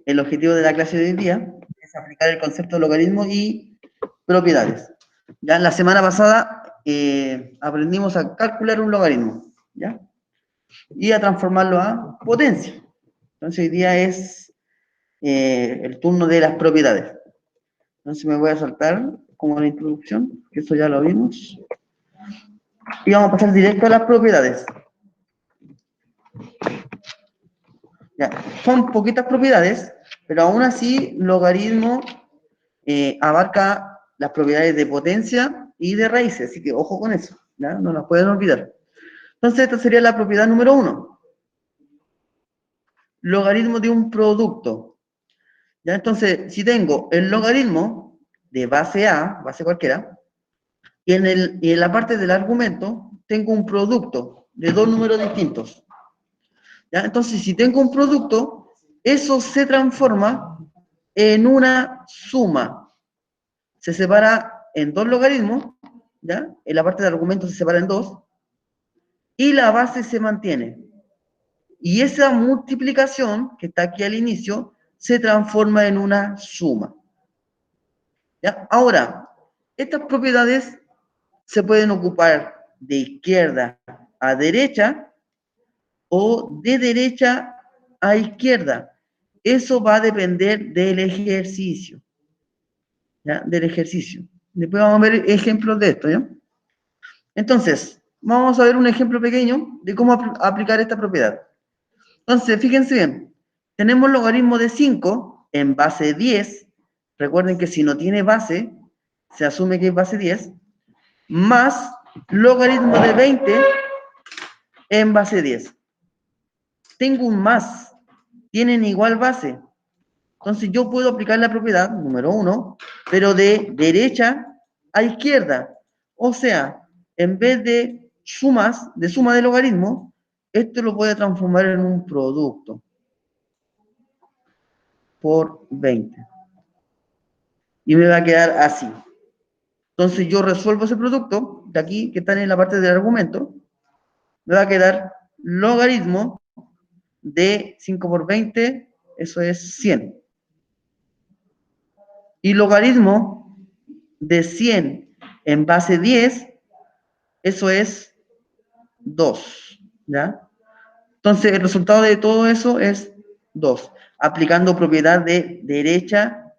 el objetivo de la clase de hoy día es aplicar el concepto de logaritmo y propiedades. Ya la semana pasada aprendimos a calcular un logaritmo, ¿ya? Y a transformarlo a potencia. Entonces hoy día es el turno de las propiedades. Entonces me voy a saltar como la introducción, que eso ya lo vimos. Y vamos a pasar directo a las propiedades. Ya, son poquitas propiedades, pero aún así logaritmo abarca las propiedades de potencia y de raíces, así que ojo con eso, ¿ya? No las pueden olvidar. Entonces esta sería la propiedad número 1. Logaritmo de un producto. ¿Ya? Entonces, si tengo el logaritmo de base A, base cualquiera, y en la parte del argumento tengo un producto de dos números distintos. ¿Ya? Entonces, si tengo un producto, eso se transforma en una suma. Se separa en dos logaritmos, ¿ya? En la parte del argumento se separa en dos, y la base se mantiene. Y esa multiplicación, que está aquí al inicio, se transforma en una suma. ¿Ya? Ahora, estas propiedades se pueden ocupar de izquierda a derecha o de derecha a izquierda. Eso va a depender del ejercicio. ¿Ya? Del ejercicio. Después vamos a ver ejemplos de esto, ¿ya? Entonces, vamos a ver un ejemplo pequeño de cómo aplicar esta propiedad. Entonces, fíjense bien, tenemos logaritmo de 5 en base 10. Recuerden que si no tiene base, se asume que es base 10, más logaritmo de 20 en base 10. Tengo un más, tienen igual base. Entonces yo puedo aplicar la propiedad número 1, pero de derecha a izquierda. O sea, en vez de sumas, de suma de logaritmo, esto lo voy a transformar en un producto por 20. Y me va a quedar así. Entonces yo resuelvo ese producto, de aquí, que está en la parte del argumento, me va a quedar logaritmo de 5 por 20, eso es 100. Y logaritmo de 100 en base 10, eso es 2, ¿ya? Entonces el resultado de todo eso es 2, aplicando propiedad de derecha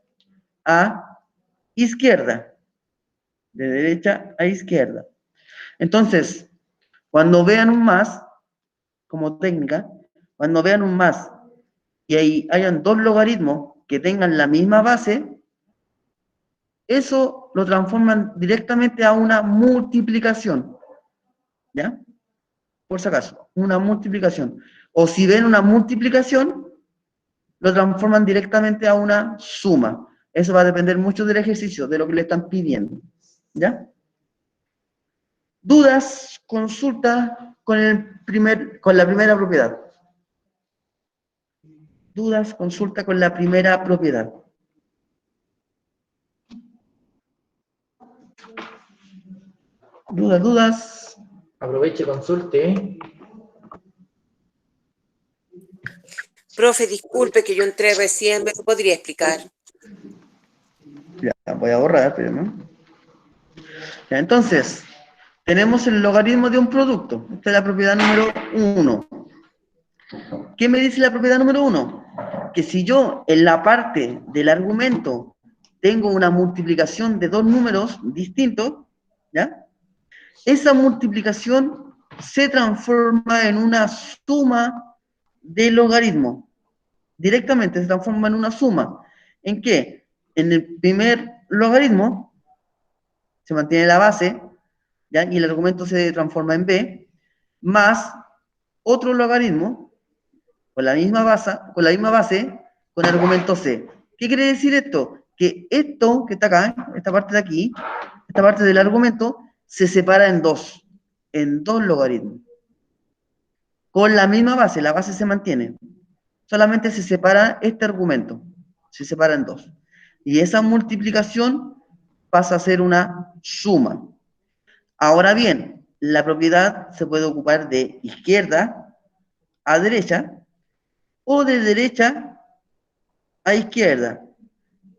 a izquierda. De derecha a izquierda. Entonces, cuando vean un más, como técnica, cuando vean un más y ahí hayan dos logaritmos que tengan la misma base, eso lo transforman directamente a una multiplicación, ¿ya? Por si acaso, una multiplicación. O si ven una multiplicación, lo transforman directamente a una suma. Eso va a depender mucho del ejercicio, de lo que le están pidiendo, ¿ya? Dudas, consulta con la primera propiedad. Dudas, consulta con la primera propiedad. Dudas. Aproveche, consulte. Profe, disculpe que yo entré recién, ¿me lo podría explicar? Ya, voy a borrar, pero no. Ya, entonces, tenemos el logaritmo de un producto. Esta es la propiedad número 1. ¿Qué me dice la propiedad número 1? Que si yo en la parte del argumento tengo una multiplicación de dos números distintos, ¿ya? Esa multiplicación se transforma en una suma de logaritmo. Directamente se transforma en una suma. ¿En qué? En el primer logaritmo se mantiene la base, ¿ya? Y el argumento se transforma en b, más otro logaritmo con la misma base, con argumento c. ¿Qué quiere decir esto? Que esto que está acá, esta parte de aquí, esta parte del argumento, se separa en dos logaritmos. Con la misma base, la base se mantiene. Solamente se separa este argumento, se separa en dos. Y esa multiplicación pasa a ser una suma. Ahora bien, la propiedad se puede ocupar de izquierda a derecha o de derecha a izquierda.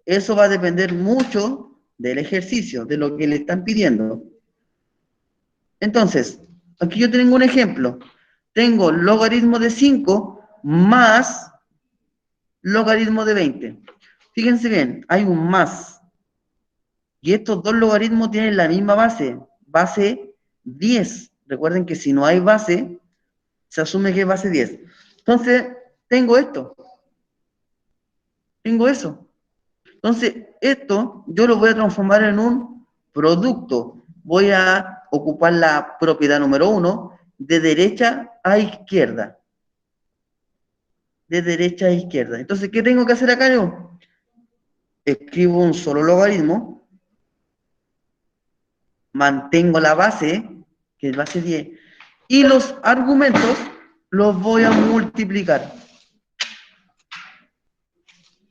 Eso va a depender mucho del ejercicio, de lo que le están pidiendo. Entonces, aquí yo tengo un ejemplo. Tengo logaritmo de 5 más logaritmo de 20. Fíjense bien, hay un más. Y estos dos logaritmos tienen la misma base, base 10. Recuerden que si no hay base, se asume que es base 10. Entonces, tengo esto. Tengo eso. Entonces, esto yo lo voy a transformar en un producto. Voy a ocupar la propiedad número 1 de derecha a izquierda. De derecha a izquierda. Entonces, ¿qué tengo que hacer acá yo? Escribo un solo logaritmo, mantengo la base, que es base 10, y los argumentos los voy a multiplicar.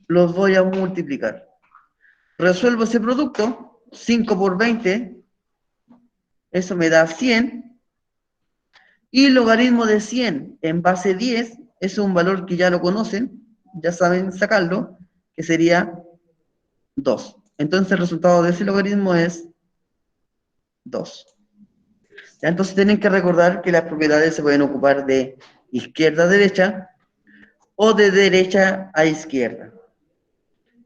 Los voy a multiplicar. Resuelvo ese producto, 5 por 20, eso me da 100, y logaritmo de 100 en base 10, es un valor que ya lo conocen, ya saben sacarlo, que sería 2. Entonces el resultado de ese logaritmo es 2. ¿Ya? Entonces tienen que recordar que las propiedades se pueden ocupar de izquierda a derecha o de derecha a izquierda.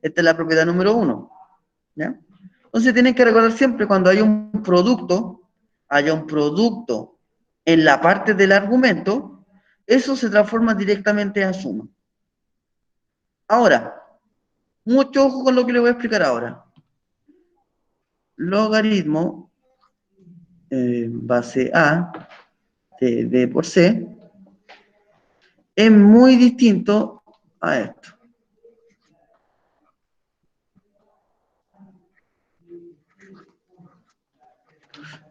Esta es la propiedad número 1. ¿Ya? Entonces tienen que recordar siempre cuando haya un producto en la parte del argumento, eso se transforma directamente a suma. Ahora, mucho ojo con lo que les voy a explicar ahora. Logaritmo base A de B por C es muy distinto a esto.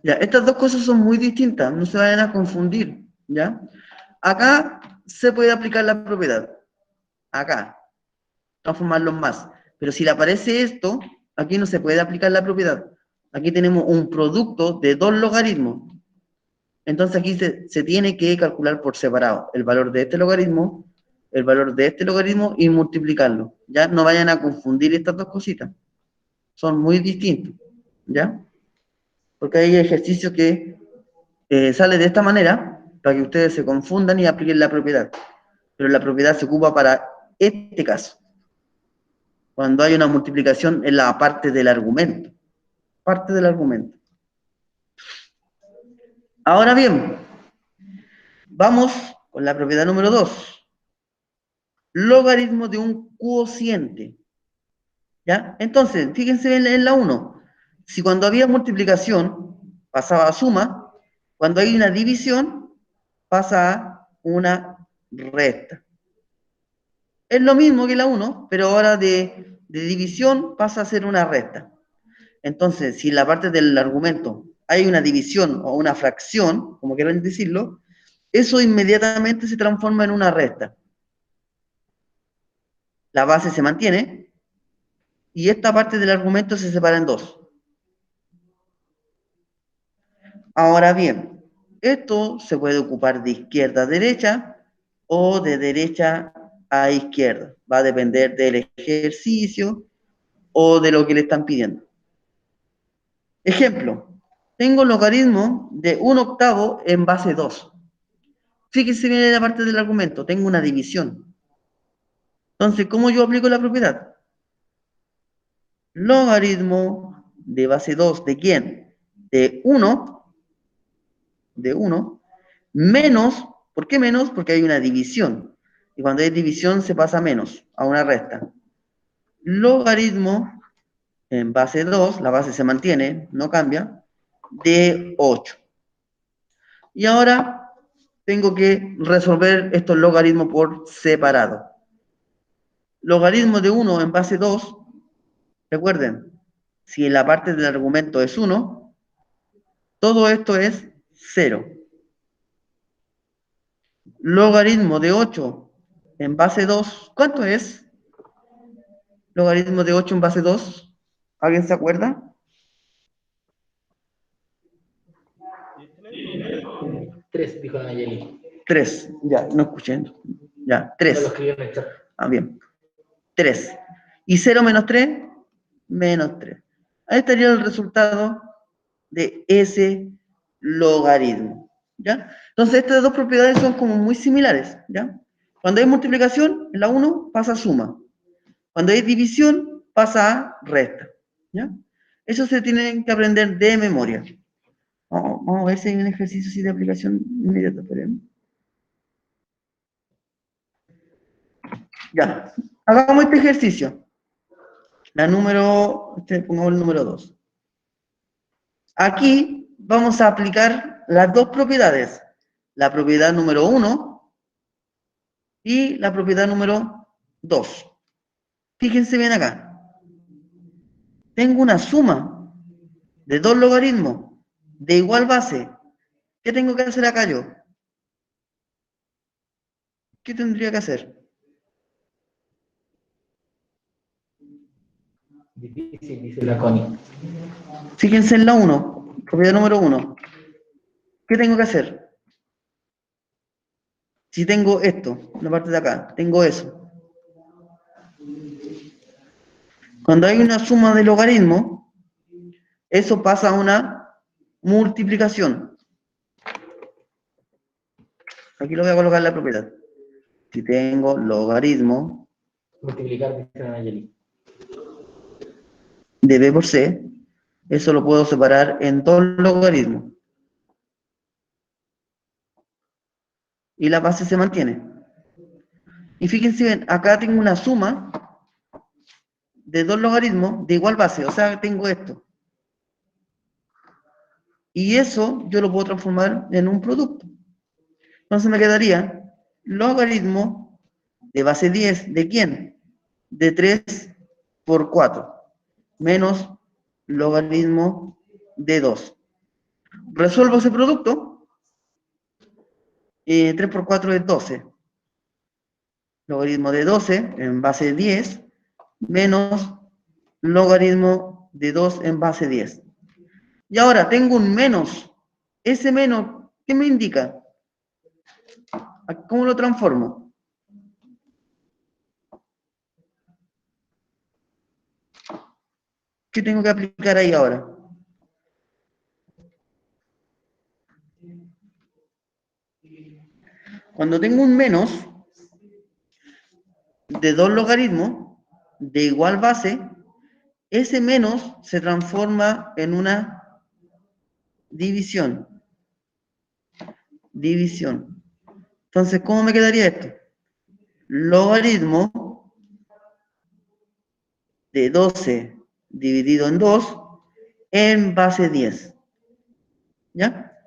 Ya, estas dos cosas son muy distintas, no se vayan a confundir, ¿ya? Acá se puede aplicar la propiedad, acá, transformarlos más, pero si le aparece esto, aquí no se puede aplicar la propiedad. Aquí tenemos un producto de dos logaritmos, entonces aquí se tiene que calcular por separado el valor de este logaritmo, el valor de este logaritmo y multiplicarlo, ¿ya? No vayan a confundir estas dos cositas, son muy distintos, ¿ya? Porque hay ejercicios que sale de esta manera para que ustedes se confundan y apliquen la propiedad. Pero la propiedad se ocupa para este caso. Cuando hay una multiplicación en la parte del argumento. Parte del argumento. Ahora bien, vamos con la propiedad número 2. Logaritmo de un cociente. ¿Ya? Entonces, fíjense en la 1. Si cuando había multiplicación pasaba a suma, cuando hay una división pasa a una resta. Es lo mismo que la 1, pero ahora de división pasa a ser una resta. Entonces, si en la parte del argumento hay una división o una fracción, como quieran decirlo, eso inmediatamente se transforma en una resta. La base se mantiene y esta parte del argumento se separa en dos. Ahora bien, esto se puede ocupar de izquierda a derecha o de derecha a izquierda. Va a depender del ejercicio o de lo que le están pidiendo. Ejemplo, tengo logaritmo de 1/8 en base 2. Fíjense bien en la parte del argumento, tengo una división. Entonces, ¿cómo yo aplico la propiedad? Logaritmo de base 2, ¿de quién? De 1, menos, ¿por qué menos? Porque hay una división. Y cuando hay división se pasa menos, a una resta. Logaritmo en base 2, la base se mantiene, no cambia, de 8. Y ahora tengo que resolver estos logaritmos por separado. Logaritmo de 1 en base 2, recuerden, si en la parte del argumento es 1, todo esto es 0. Logaritmo de 8 en base 2, ¿cuánto es? Logaritmo de 8 en base 2, ¿alguien se acuerda? 3, dijo Nayeli. 3, ya, no escuché. Ya, 3. No lo escribió en el chat. Ah, bien. 3. Y 0 menos 3, menos 3. Ahí estaría el resultado de ese logaritmo, ¿ya? Entonces, estas dos propiedades son como muy similares, ¿ya? Cuando hay multiplicación, en la 1 pasa a suma. Cuando hay división, pasa a resta, ¿ya? Eso se tiene que aprender de memoria. Vamos a ver si hay un ejercicio así de aplicación inmediata. Esperen. Ya, hagamos este ejercicio. Pongamos el número 2. Aquí vamos a aplicar las dos propiedades. La propiedad número 1 y la propiedad número 2. Fíjense bien acá. Tengo una suma de dos logaritmos de igual base. ¿Qué tengo que hacer acá yo? ¿Qué tendría que hacer? Difícil, dice la Connie. Fíjense en la 1, propiedad número 1. ¿Qué tengo que hacer? Si tengo esto, la parte de acá, tengo eso. Cuando hay una suma de logaritmos, eso pasa a una multiplicación. Aquí lo voy a colocar la propiedad. Si tengo logaritmo Multiplicar, dice la Nayeli. de b por c, eso lo puedo separar en dos logaritmos. Y la base se mantiene. Y fíjense bien, acá tengo una suma de dos logaritmos de igual base, o sea, tengo esto. Y eso yo lo puedo transformar en un producto. Entonces me quedaría logaritmo de base 10, ¿de quién? De 3 por 4, menos logaritmo de 2. Resuelvo ese producto, 3 por 4 es 12. Logaritmo de 12 en base 10, menos logaritmo de 2 en base 10. Y ahora tengo un menos. Ese menos, ¿qué me indica? ¿Cómo lo transformo? ¿Qué tengo que aplicar ahí ahora? Cuando tengo un menos de dos logaritmos de igual base, ese menos se transforma en una división. División. Entonces, ¿cómo me quedaría esto? Logaritmo de 12 dividido en 2 en base 10. ¿Ya?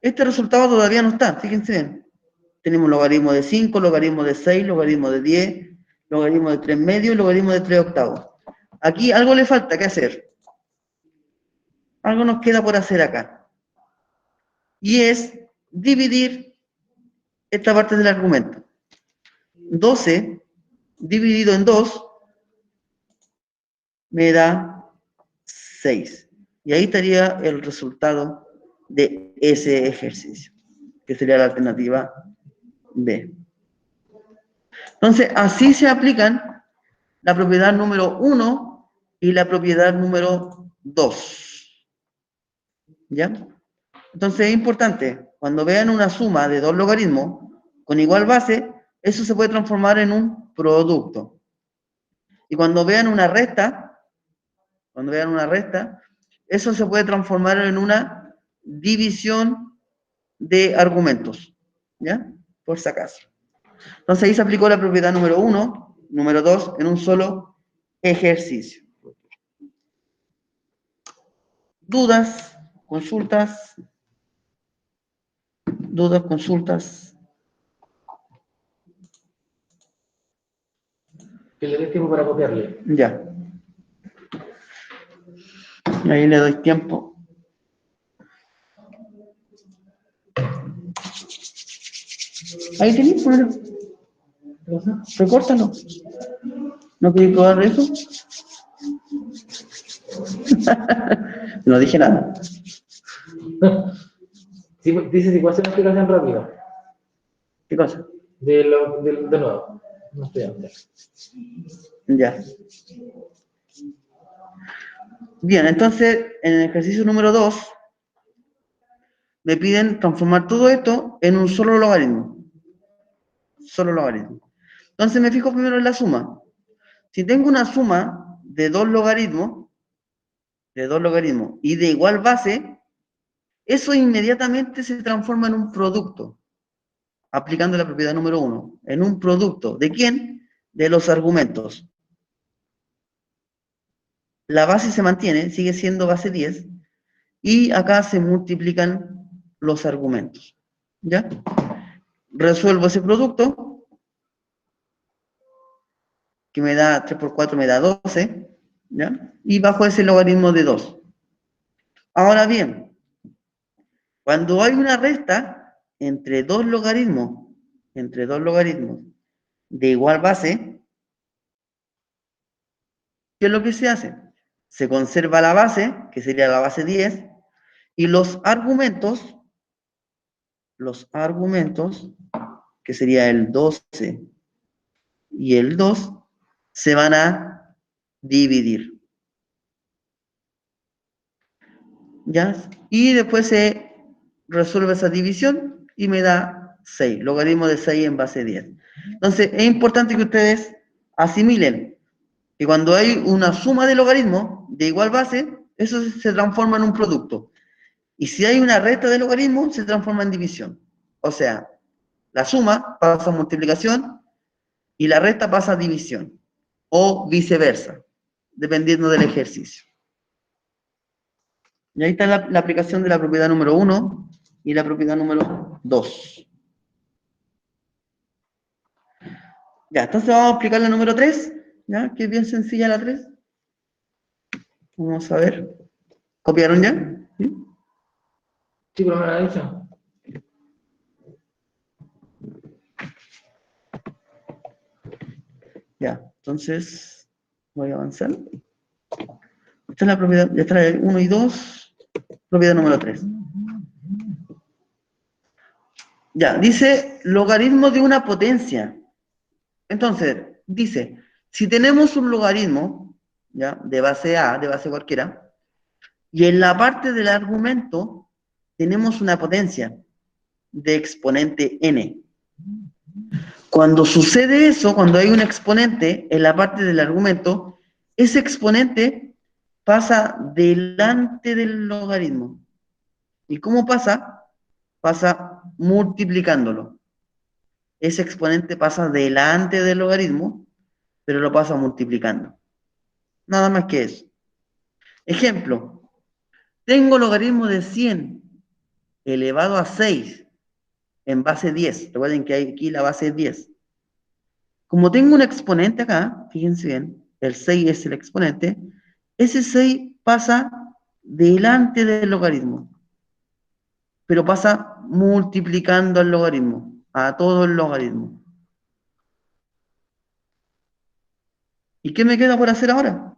Este resultado todavía no está, fíjense bien. Tenemos logaritmo de 5, logaritmo de 6, logaritmo de 10, logaritmo de 3 medios y logaritmo de 3 octavos. Aquí algo le falta que hacer. Algo nos queda por hacer acá. Y es dividir esta parte del argumento. 12 dividido en 2 me da 6. Y ahí estaría el resultado de ese ejercicio, que sería la alternativa B. Entonces, así se aplican la propiedad número 1 y la propiedad número 2. ¿Ya? Entonces es importante, cuando vean una suma de dos logaritmos con igual base, eso se puede transformar en un producto. Y cuando vean una resta, eso se puede transformar en una división de argumentos. ¿Ya? Por si acaso. Entonces ahí se aplicó la propiedad número 1, número 2, en un solo ejercicio. ¿Dudas? ¿Consultas? ¿Dudas? ¿Consultas? Que le dé tiempo para copiarle. Ya. Ahí le doy tiempo. Ahí tenéis, bueno. Recórtalo. ¿No queréis probar eso? No dije nada. Sí, dice si puede hacer una explicación rápida. ¿Qué cosa? De nuevo. No estoy antes. Ya. Bien, entonces, en el ejercicio número 2, me piden transformar todo esto en un solo logaritmo. Solo logaritmo. Entonces me fijo primero en la suma. Si tengo una suma de dos logaritmos y de igual base, eso inmediatamente se transforma en un producto, aplicando la propiedad número 1, en un producto. ¿De quién? De los argumentos. La base se mantiene, sigue siendo base 10, y acá se multiplican los argumentos. ¿Ya? Resuelvo ese producto, que me da 3 por 4 me da 12, ¿ya? Y bajo ese logaritmo de 2. Ahora bien, cuando hay una resta entre dos logaritmos de igual base, ¿qué es lo que se hace? Se conserva la base, que sería la base 10, y los argumentos, que sería el 12 y el 2, se van a dividir. ¿Ya? Y después se resuelve esa división y me da 6, logaritmo de 6 en base 10. Entonces, es importante que ustedes asimilen que cuando hay una suma de logaritmos de igual base, eso se transforma en un producto. Y si hay una resta de logaritmos, se transforma en división. O sea, la suma pasa a multiplicación y la resta pasa a división. O viceversa, dependiendo del ejercicio. Y ahí está la aplicación de la propiedad número 1 y la propiedad número 2. Ya, entonces vamos a aplicar la número 3, ¿ya? Que es bien sencilla la 3. Vamos a ver. ¿Copiaron ya? ¿Sí? Sí, pero me lo ha dicho. Ya, entonces voy a avanzar. Esta es la propiedad, ya está el 1 y 2, propiedad número 3. Ya, dice logaritmo de una potencia. Entonces, dice, si tenemos un logaritmo, ¿ya? De base A, de base cualquiera, y en la parte del argumento tenemos una potencia de exponente n. Cuando sucede eso, cuando hay un exponente en la parte del argumento, ese exponente pasa delante del logaritmo. ¿Y cómo pasa? Pasa multiplicándolo. Ese exponente pasa delante del logaritmo, pero lo pasa multiplicando. Nada más que eso. Ejemplo, tengo logaritmo de 100 elevado a 6 en base 10. Recuerden que aquí la base es 10. Como tengo un exponente acá, fíjense bien, el 6 es el exponente, ese 6 pasa delante del logaritmo, pero pasa multiplicando el logaritmo, a todo el logaritmo. ¿Y qué me queda por hacer ahora?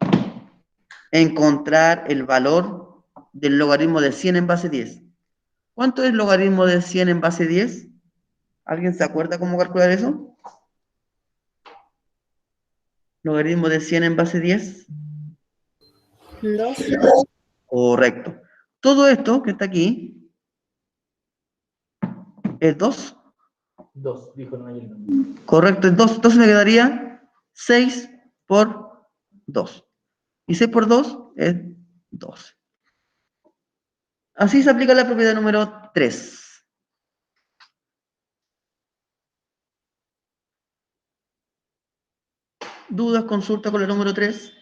Encontrar el valor del logaritmo de 100 en base 10. ¿Cuánto es el logaritmo de 100 en base 10? ¿Alguien se acuerda cómo calcular eso? Logaritmo de 100 en base 10. 2. Correcto. Todo esto que está aquí es 2. 2, dijo Nayeli. Correcto, es 2. Entonces me quedaría 6 por 2. Y 6 por 2 es 12. Así se aplica la propiedad número 3. ¿Dudas, consulta con el número 3?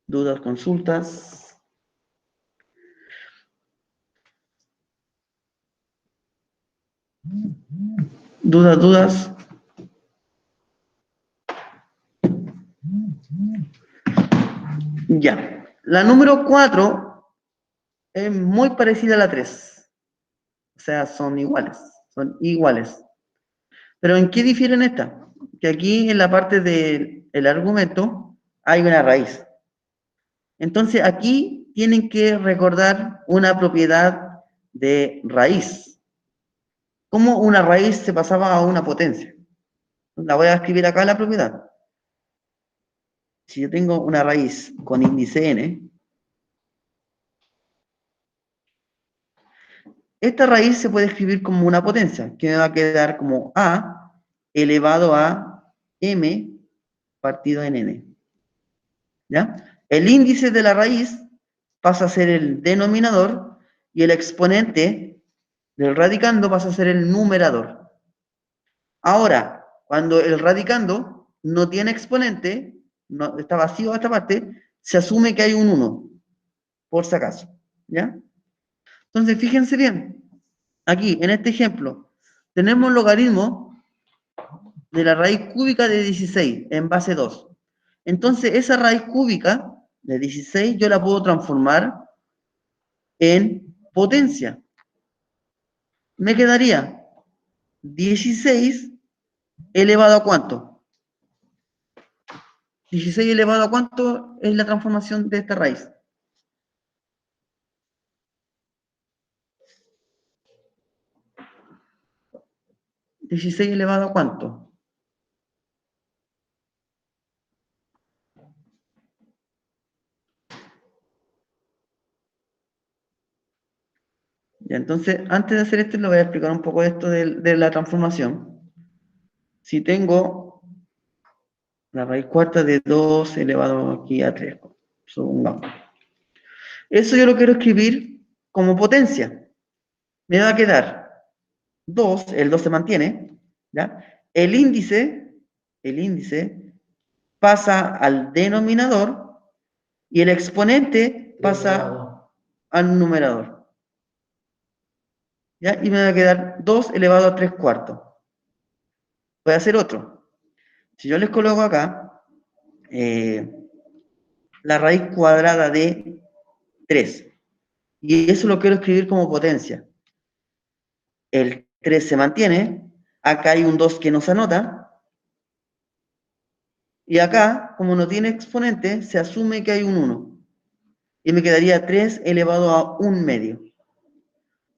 ¿Dudas, consultas? ¿Dudas? Ya. La número 4 es muy parecida a la 3. O sea, son iguales. Pero ¿en qué difieren estas? Que aquí en la parte del argumento hay una raíz. Entonces aquí tienen que recordar una propiedad de raíz. cómo una raíz se pasaba a una potencia. La voy a escribir acá la propiedad. Si yo tengo una raíz con índice n, esta raíz se puede escribir como una potencia, que me va a quedar como a elevado a m partido en n. ¿Ya? El índice de la raíz pasa a ser el denominador y el exponente del radicando pasa a ser el numerador. Ahora, cuando el radicando no tiene exponente, no, está vacío esta parte, se asume que hay un 1, por si acaso. ¿Ya? Entonces, fíjense bien, aquí, en este ejemplo, tenemos logaritmo de la raíz cúbica de 16 en base 2. Entonces, esa raíz cúbica de 16 yo la puedo transformar en potencia. Me quedaría 16 elevado a ¿cuánto? 16 elevado a ¿cuánto es la transformación de esta raíz? ¿16 elevado a ¿cuánto? Ya, entonces, antes de hacer esto, le voy a explicar un poco esto de la transformación. Si tengo la raíz cuarta de 2 elevado aquí a 3, supongamos. Eso yo lo quiero escribir como potencia. Me va a quedar 2, el 2 se mantiene, ¿ya? El índice pasa al denominador y el exponente pasa al numerador. ¿Ya? Y me va a quedar 2 elevado a 3 cuartos. Voy a hacer otro. Si yo les coloco acá la raíz cuadrada de 3, y eso lo quiero escribir como potencia. El 3 se mantiene, acá hay un 2 que no se anota, y acá, como no tiene exponente, se asume que hay un 1. Y me quedaría 3 elevado a 1 medio.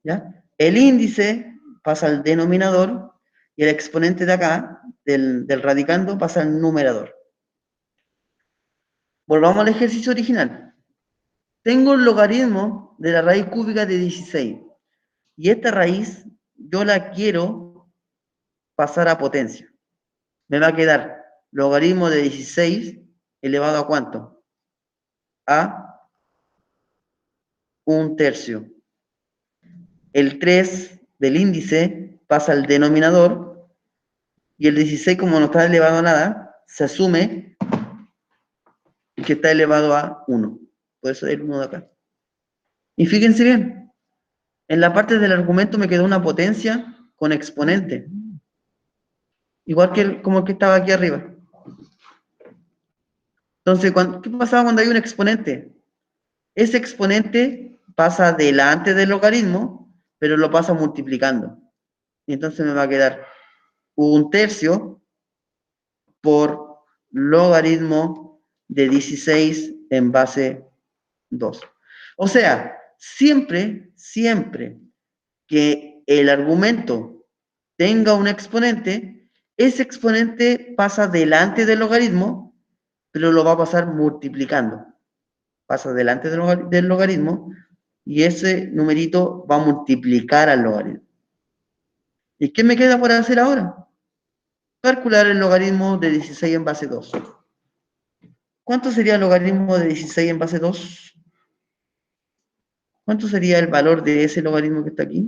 ¿Ya? El índice pasa al denominador y el exponente de acá, del radicando, pasa al numerador. Volvamos al ejercicio original. Tengo el logaritmo de la raíz cúbica de 16. Y esta raíz yo la quiero pasar a potencia. Me va a quedar logaritmo de 16 elevado a ¿cuánto? A 1/3. El 3 del índice pasa al denominador y el 16, como no está elevado a nada, se asume que está elevado a 1. Por eso el 1 de acá. Y fíjense bien, en la parte del argumento me quedó una potencia con exponente. Igual que como el que estaba aquí arriba. Entonces, ¿qué pasaba cuando hay un exponente? Ese exponente pasa delante del logaritmo, pero lo pasa multiplicando. Y entonces me va a quedar 1/3 por logaritmo de 16 en base 2. O sea, siempre que el argumento tenga un exponente, ese exponente pasa delante del logaritmo, pero lo va a pasar multiplicando. Pasa delante del logaritmo y ese numerito va a multiplicar al logaritmo. ¿Y qué me queda por hacer ahora? Calcular el logaritmo de 16 en base 2. ¿Cuánto sería el logaritmo de 16 en base 2? ¿Cuánto sería el valor de ese logaritmo que está aquí?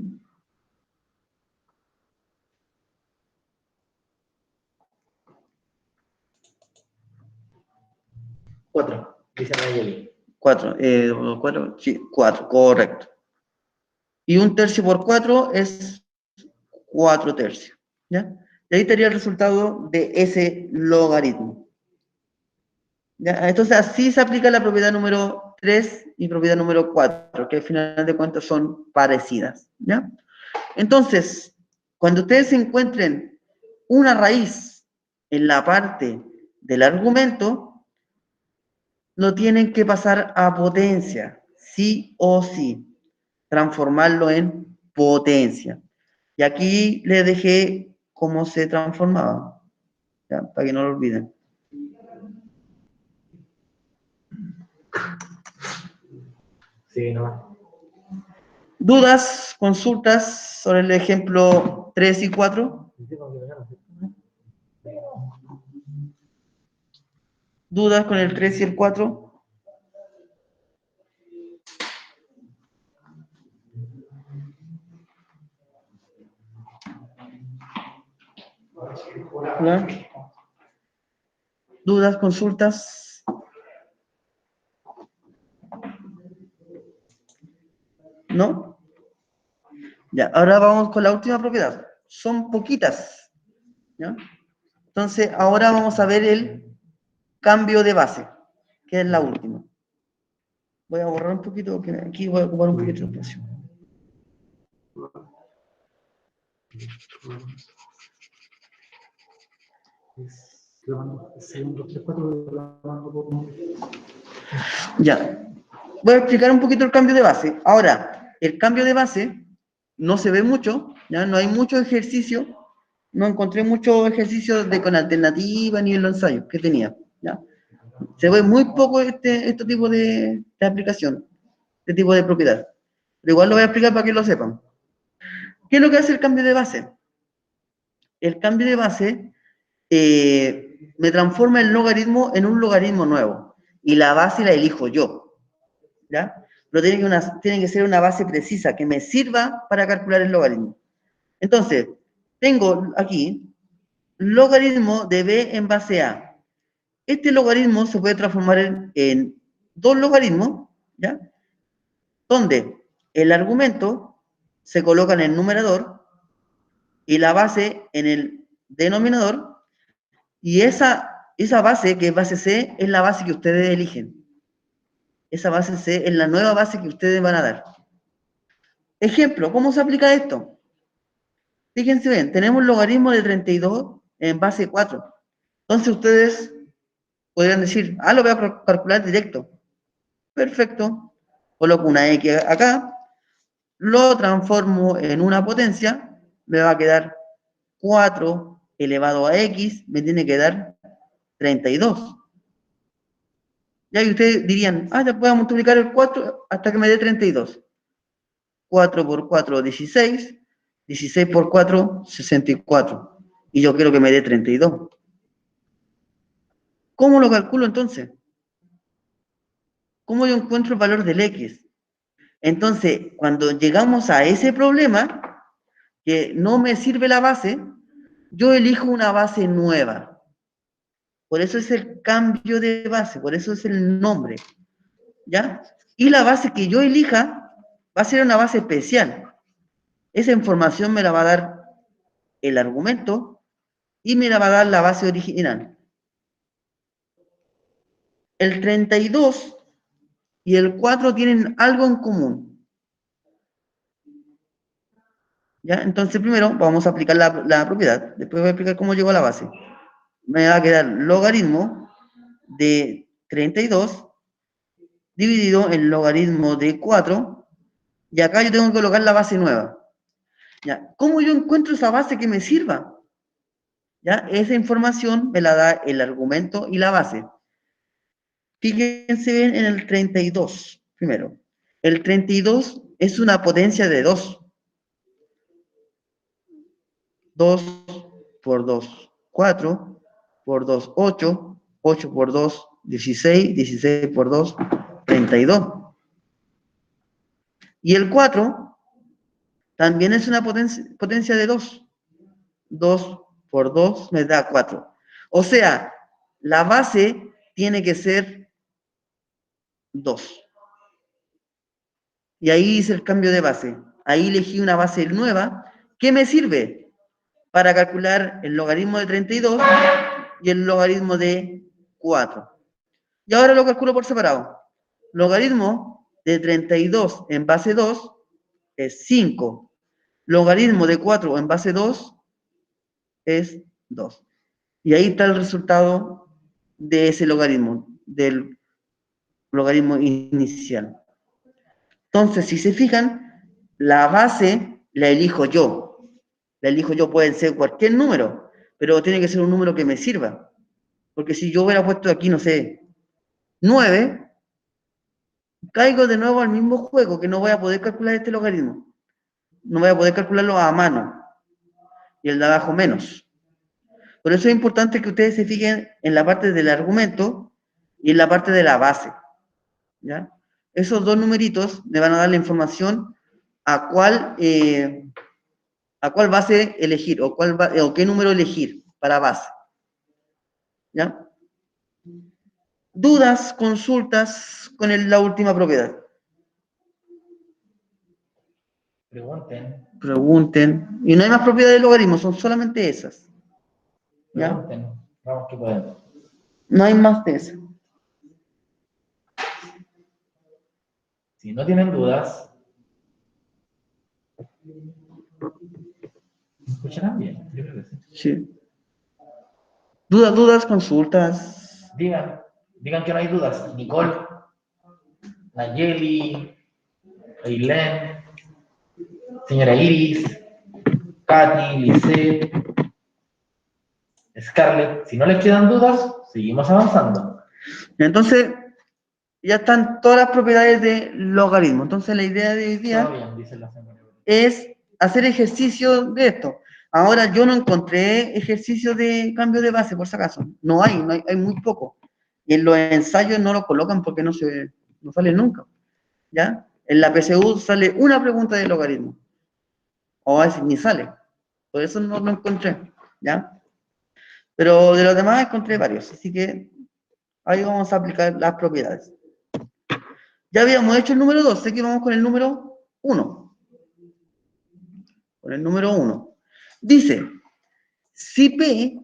Cuatro, dice Nayeli. 4, sí, 4, correcto. Y 1/3 por 4 es 4/3. ¿Ya? Y ahí estaría el resultado de ese logaritmo. ¿Ya? Entonces, así se aplica la propiedad número 3 y propiedad número 4, que al final de cuentas son parecidas. ¿Ya? Entonces, cuando ustedes encuentren una raíz en la parte del argumento, lo tienen que pasar a potencia, sí o sí, transformarlo en potencia. Y aquí les dejé cómo se transformaba, ¿ya? Para que no lo olviden. Sí, no. ¿Dudas, consultas sobre el ejemplo 3 y 4? ¿Dudas con el 3 y el 4? ¿No? ¿Dudas, consultas? ¿No? Ya, ahora vamos con la última propiedad. Son poquitas, ¿ya? Entonces, ahora vamos a ver el cambio de base, que es la última. Voy a borrar un poquito, porque aquí voy a ocupar un poquito de espacio. Ya, voy a explicar un poquito el cambio de base. Ahora, el cambio de base no se ve mucho, ¿ya? No hay mucho ejercicio, no encontré mucho ejercicio con alternativa ni en los ensayos que tenía, ¿ya? Se ve muy poco este tipo de aplicación, este tipo de propiedad. Pero igual lo voy a explicar para que lo sepan. ¿Qué es lo que hace el cambio de base? El cambio de base me transforma el logaritmo en un logaritmo nuevo. Y la base la elijo yo, ¿ya? Pero tiene que ser una base precisa que me sirva para calcular el logaritmo. Entonces, tengo aquí logaritmo de b en base a. Este logaritmo se puede transformar en dos logaritmos, ¿ya? Donde el argumento se coloca en el numerador y la base en el denominador, y esa base, que es base C, es la base que ustedes eligen. Esa base C es la nueva base que ustedes van a dar. Ejemplo, ¿cómo se aplica esto? Fíjense bien, tenemos logaritmo de 32 en base 4. Entonces ustedes podrían decir, lo voy a calcular directo. Perfecto. Coloco una X acá, lo transformo en una potencia, me va a quedar 4 elevado a X, me tiene que dar 32. Ya, y ustedes dirían, ya voy a multiplicar el 4 hasta que me dé 32. 4 por 4, 16. 16 por 4, 64. Y yo quiero que me dé 32. ¿Cómo lo calculo entonces? ¿Cómo yo encuentro el valor del X? Entonces, cuando llegamos a ese problema, que no me sirve la base, yo elijo una base nueva. Por eso es el cambio de base, por eso es el nombre, ¿ya? Y la base que yo elija va a ser una base especial. Esa información me la va a dar el argumento y me la va a dar la base original. El 32 y el 4 tienen algo en común. ¿Ya? Entonces, primero vamos a aplicar la propiedad, después voy a explicar cómo llegó a la base. Me va a quedar logaritmo de 32 dividido en logaritmo de 4, y acá yo tengo que colocar la base nueva. ¿Ya? ¿Cómo yo encuentro esa base que me sirva? ¿Ya? Esa información me la da el argumento y la base. Fíjense bien en el 32, primero. El 32 es una potencia de 2. 2 por 2, 4, por 2, 8, 8 por 2, 16, 16 por 2, 32. Y el 4 también es una potencia de 2. 2 por 2 me da 4. O sea, la base tiene que ser 2. Y ahí hice el cambio de base. Ahí elegí una base nueva que me sirve para calcular el logaritmo de 32 y el logaritmo de 4. Y ahora lo calculo por separado. Logaritmo de 32 en base 2 es 5. Logaritmo de 4 en base 2 es 2. Y ahí está el resultado de ese logaritmo, del logaritmo inicial. Entonces, si se fijan, la base la elijo yo. la elijo yo, puede ser cualquier número, pero tiene que ser un número que me sirva. Porque si yo hubiera puesto aquí, no sé, 9, caigo de nuevo al mismo juego, que no voy a poder calcular este logaritmo. No voy a poder calcularlo a mano. Y el de abajo menos. Por eso es importante que ustedes se fijen en la parte del argumento y en la parte de la base. ¿Ya? Esos dos numeritos me van a dar la información a cuál base elegir o qué número elegir para base. ¿Ya? Dudas, consultas con la última propiedad. Pregunten. Pregunten. Y no hay más propiedades del logaritmo, son solamente esas. ¿Ya? Pregunten. Vamos que podemos. No hay más de esas. Si no tienen dudas, ¿me escucharán bien? Yo creo que sí. Sí. Dudas, consultas. Digan que no hay dudas. Nicole, Nayeli, Ailén, señora Iris, Katy, Lisette, Scarlett. Si no les quedan dudas, seguimos avanzando. Entonces, ya están todas las propiedades de logaritmo. Entonces, la idea de hoy Todo día bien, dice la señora. es hacer ejercicio de esto. Ahora, yo no encontré ejercicio de cambio de base, por si acaso. No hay muy poco. Y en los ensayos no lo colocan porque no sale nunca. ¿Ya? En la PSU sale una pregunta de logaritmo. O a veces ni sale. Por eso no lo encontré. ¿Ya? Pero de los demás encontré varios. Así que ahí vamos a aplicar las propiedades. Ya habíamos hecho el número 2, así que vamos con el número 1. Con el número 1. Dice, si P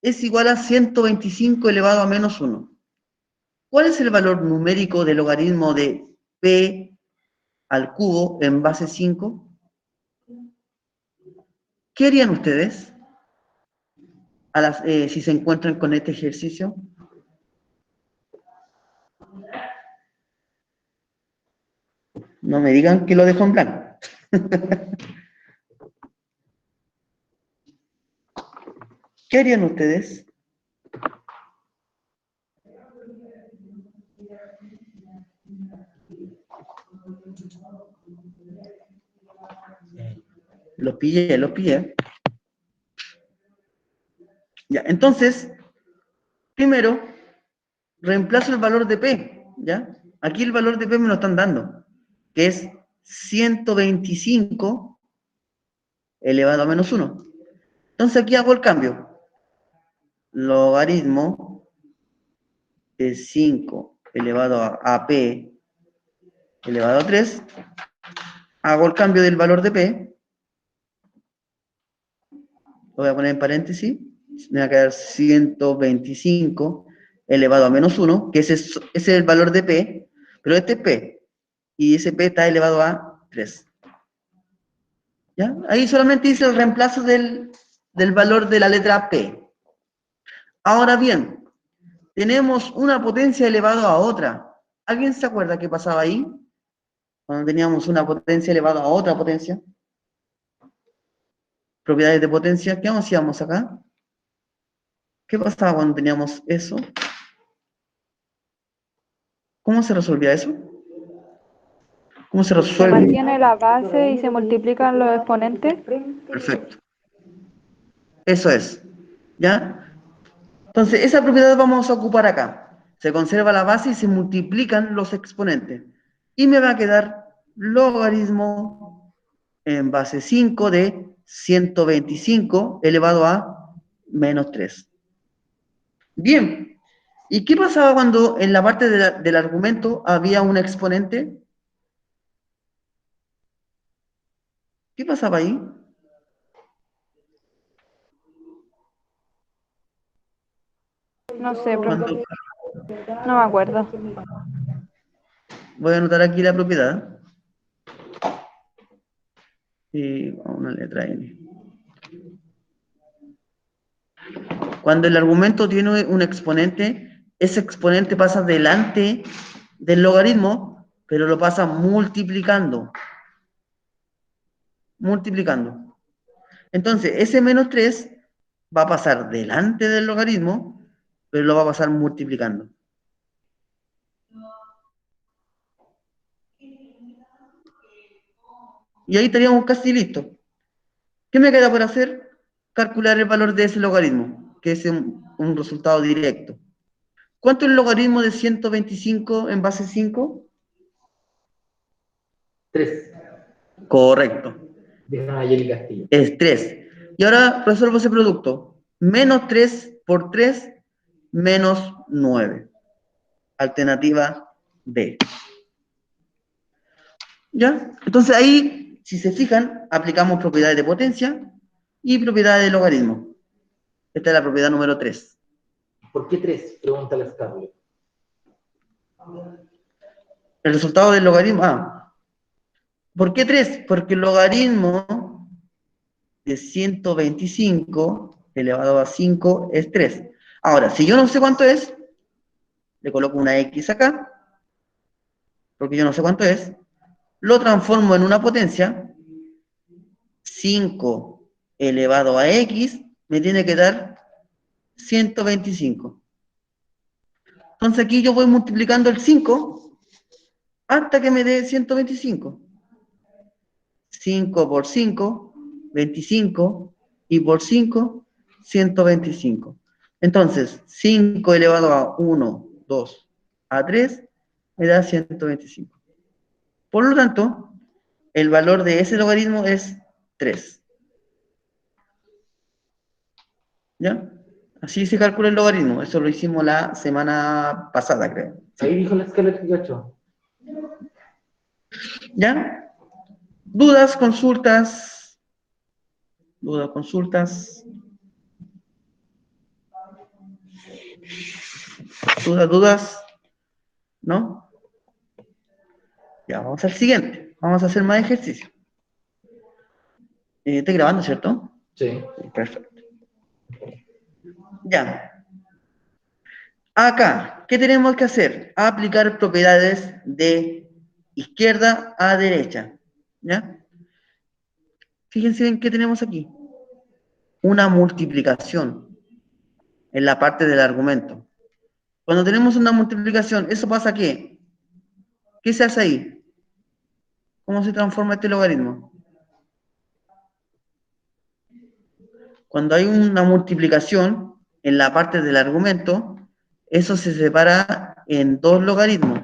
es igual a 125 elevado a menos 1, ¿cuál es el valor numérico del logaritmo de P al cubo en base 5? ¿Qué harían ustedes si se encuentran con este ejercicio? No me digan que lo dejo en blanco. ¿Qué harían ustedes? Los pillé. Ya, entonces, primero, reemplazo el valor de P, ¿ya? Aquí el valor de P me lo están dando, que es 125 elevado a menos 1. Entonces aquí hago el cambio. Logaritmo de 5 elevado a P elevado a 3. Hago el cambio del valor de P. Lo voy a poner en paréntesis. Me va a quedar 125 elevado a menos 1, que ese es el valor de P, pero este es P. Y ese P está elevado a 3. ¿Ya? Ahí solamente hice el reemplazo del valor de la letra P. Ahora bien, tenemos una potencia elevada a otra. ¿Alguien se acuerda qué pasaba ahí? Cuando teníamos una potencia elevada a otra potencia. Propiedades de potencia. ¿Qué hacíamos acá? ¿Qué pasaba cuando teníamos eso? ¿Cómo se resolvía eso? ¿Cómo se Se resuelve? mantiene la base y se multiplican los exponentes. Perfecto. Eso es. ¿Ya? Entonces, esa propiedad vamos a ocupar acá. Se conserva la base y se multiplican los exponentes. Y me va a quedar logaritmo en base 5 de 125 elevado a menos 3. Bien. ¿Y qué pasaba cuando en la parte del argumento había un exponente? ¿Qué pasaba ahí? No sé, Cuando, no me acuerdo. voy a anotar aquí la propiedad. Y una letra N. Cuando el argumento tiene un exponente, ese exponente pasa delante del logaritmo, pero lo pasa multiplicando. Multiplicando. Entonces, ese menos 3 va a pasar delante del logaritmo, pero lo va a pasar multiplicando. Y ahí estaríamos casi listos. ¿Qué me queda por hacer? Calcular el valor de ese logaritmo, que es un resultado directo. ¿Cuánto es el logaritmo de 125 en base 5? 3. Correcto. Dijo Nayeli Castillo. Es 3. Y ahora resuelvo ese producto. Menos 3 por 3, menos 9. Alternativa B. ¿Ya? Entonces ahí, si se fijan, aplicamos propiedades de potencia y propiedades de logaritmo. Esta es la propiedad número 3. ¿Por qué 3? Pregunta la Scarlett. El resultado del logaritmo... ¿por qué 3? Porque el logaritmo de 125 elevado a 5 es 3. Ahora, si yo no sé cuánto es, le coloco una X acá, porque yo no sé cuánto es, lo transformo en una potencia, 5 elevado a X me tiene que dar 125. Entonces aquí yo voy multiplicando el 5 hasta que me dé 125. 5 por 5, 25, y por 5, 125. Entonces, 5 elevado a 1, 2, a 3, me da 125. Por lo tanto, el valor de ese logaritmo es 3. ¿Ya? Así se calcula el logaritmo. Eso lo hicimos la semana pasada, creo. Ahí dijo la Scarlett que cachó. ¿Ya? ¿Dudas, consultas? ¿Dudas, consultas? ¿Dudas? ¿No? Ya, vamos al siguiente. Vamos a hacer más ejercicio. Estoy grabando, ¿cierto? Sí. Perfecto. Ya. Acá, ¿qué tenemos que hacer? Aplicar propiedades de izquierda a derecha. ¿Ya? Fíjense bien qué tenemos aquí. Una multiplicación en la parte del argumento. Cuando tenemos una multiplicación, ¿eso pasa qué? ¿Qué se hace ahí? ¿Cómo se transforma este logaritmo? Cuando hay una multiplicación en la parte del argumento, eso se separa en dos logaritmos.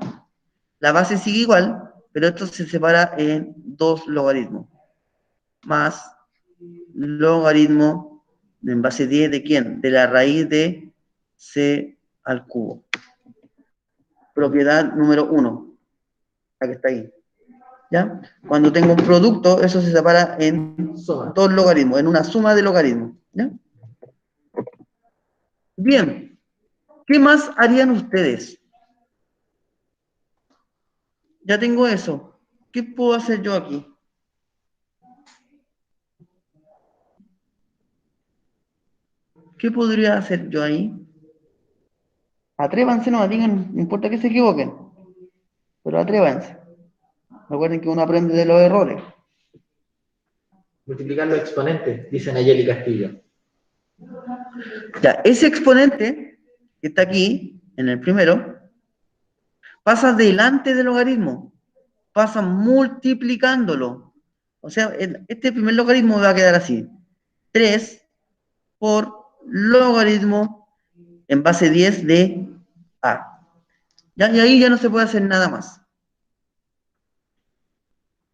La base sigue igual, pero esto se separa en dos logaritmos. Más logaritmo en base 10 de quién? De la raíz de c al cubo. Propiedad número 1. La que está ahí. ¿Ya? Cuando tengo un producto, eso se separa en dos logaritmos, en una suma de logaritmos. ¿Ya? Bien. ¿Qué más harían ustedes? Ya tengo eso. ¿Qué puedo hacer yo aquí? ¿Qué podría hacer yo ahí? Atrévanse, no digan, no importa que se equivoquen, pero atrévanse. Recuerden que uno aprende de los errores. Multiplicar los exponentes, dice Nayeli Castillo. Ya, ese exponente que está aquí, en el primero, pasa delante del logaritmo, pasa multiplicándolo. O sea, este primer logaritmo va a quedar así. 3 por logaritmo en base 10 de A. ¿Ya? Y ahí ya no se puede hacer nada más.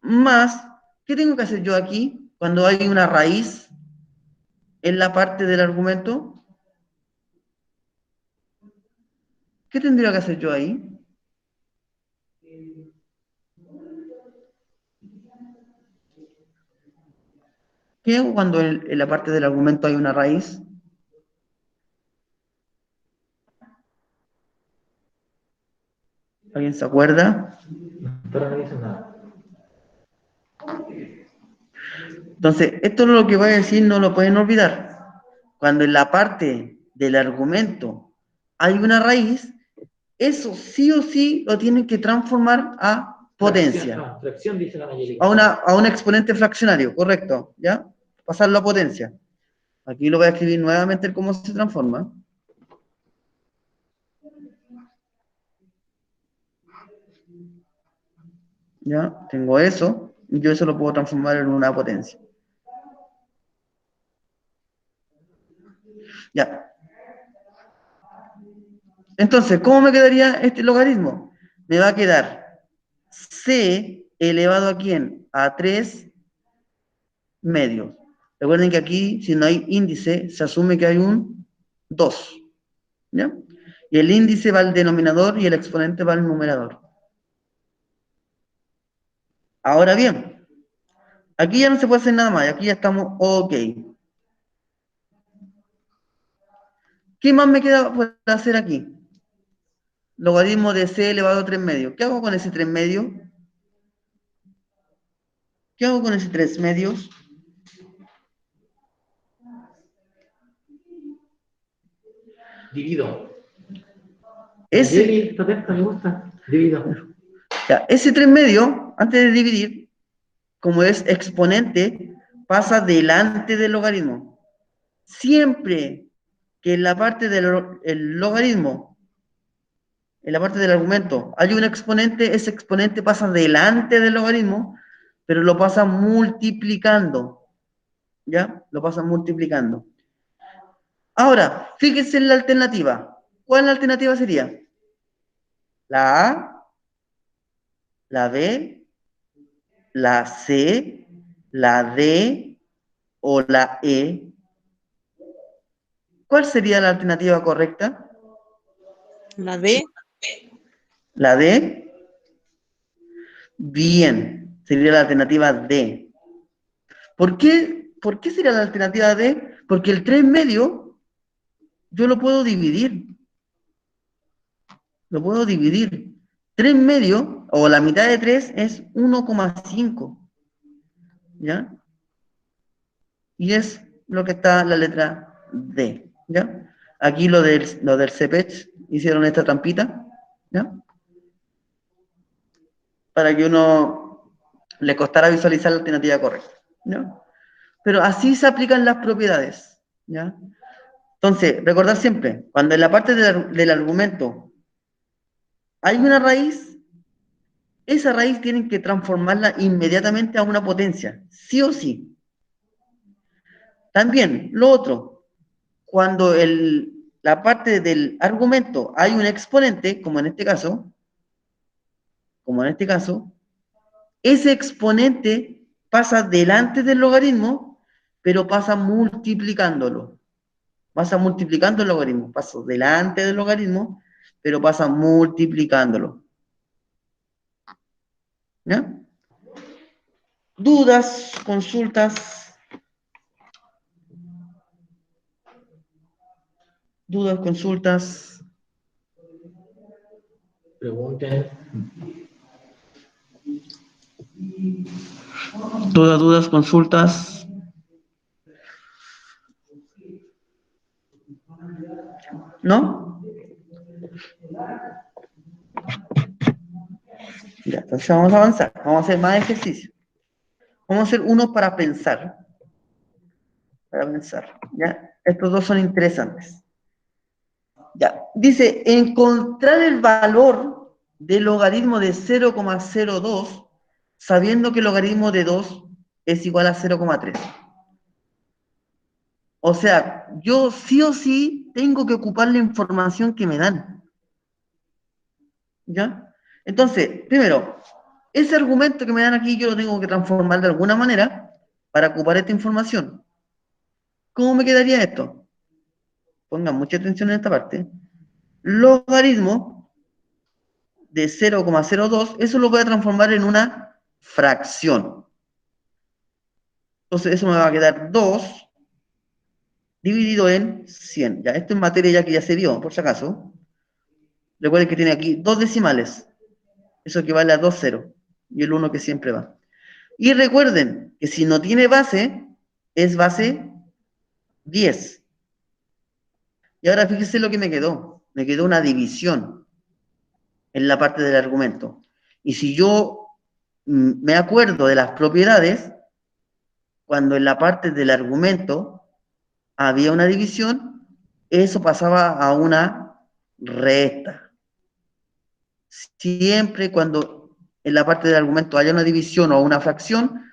Más, ¿qué tengo que hacer yo aquí cuando hay una raíz en la parte del argumento? ¿Qué tendría que hacer yo ahí? ¿Qué hago cuando en la parte del argumento hay una raíz? ¿Alguien se acuerda? Pero no dice nada. Entonces, esto es lo que voy a decir, no lo pueden olvidar. Cuando en la parte del argumento hay una raíz, eso sí o sí lo tienen que transformar a potencia. Fracción dice la Nayeli. A un exponente fraccionario, correcto, ¿ya? pasarlo a potencia. Aquí lo voy a escribir nuevamente el cómo se transforma. Ya, tengo eso, y yo eso lo puedo transformar en una potencia. Ya. Entonces, ¿cómo me quedaría este logaritmo? Me va a quedar c elevado a ¿quién? A 3 medios. Recuerden que aquí, si no hay índice, se asume que hay un 2. ¿Ya? Y el índice va al denominador y el exponente va al numerador. Ahora bien, aquí ya no se puede hacer nada más, aquí ya estamos ok. ¿Qué más me queda por hacer aquí? Logaritmo de c elevado a 3 medios. ¿Qué hago con ese 3 medios? ¿Qué hago con ese 3 medios? Divido. Ese, Nayeli, esta testa me gusta. Divido. ya, ese 3 medios, antes de dividir, como es exponente, pasa delante del logaritmo. Siempre que en la parte del logaritmo, en la parte del argumento, hay un exponente, ese exponente pasa delante del logaritmo, pero lo pasa multiplicando. ¿Ya? Lo pasa multiplicando. Ahora, fíjense en la alternativa. ¿Cuál alternativa sería? La A, la B, la C, la D o la E. ¿Cuál sería la alternativa correcta? La D. ¿La D? Bien, sería la alternativa D. ¿Por qué sería la alternativa D? Porque el 3 medio yo lo puedo dividir. Lo puedo dividir. 3 medio, o la mitad de 3 es 1,5. ¿Ya? Y es lo que está en la letra D. ¿Ya? Aquí lo del CPECH hicieron esta trampita. ¿Ya? Para que uno le costara visualizar la alternativa correcta. ¿Ya? Pero así se aplican las propiedades. ¿Ya? Entonces, recordar siempre, cuando en la parte del argumento hay una raíz, esa raíz tienen que transformarla inmediatamente a una potencia, sí o sí. También, lo otro, cuando la parte del argumento hay un exponente, como en este caso, ese exponente pasa delante del logaritmo, pero pasa multiplicándolo. Pasa multiplicando el logaritmo. Paso delante del logaritmo, pero pasa multiplicándolo. ¿Ya? Dudas, consultas. Dudas, consultas. Pregunten. Dudas, consultas. ¿No? Ya, entonces vamos a avanzar. Vamos a hacer más ejercicios. Vamos a hacer uno para pensar. ¿Ya? Estos dos son interesantes. Ya. Dice, encontrar el valor del logaritmo de 0,02 sabiendo que el logaritmo de 2 es igual a 0,3. O sea, yo sí o sí tengo que ocupar la información que me dan. ¿Ya? Entonces, primero, ese argumento que me dan aquí yo lo tengo que transformar de alguna manera para ocupar esta información. ¿Cómo me quedaría esto? Pongan mucha atención en esta parte. Logaritmo de 0,02, eso lo voy a transformar en una fracción. Entonces, eso me va a quedar 2 dividido en 100. Ya, esto es materia ya que ya se vio, por si acaso. Recuerden que tiene aquí 2 decimales. Eso equivale a 2 ceros. Y el 1 que siempre va. Y recuerden que si no tiene base, es base 10. Y ahora fíjense lo que me quedó. Me quedó una división en la parte del argumento. Y si yo me acuerdo de las propiedades, cuando en la parte del argumento había una división, eso pasaba a una resta. Siempre cuando en la parte del argumento haya una división o una fracción,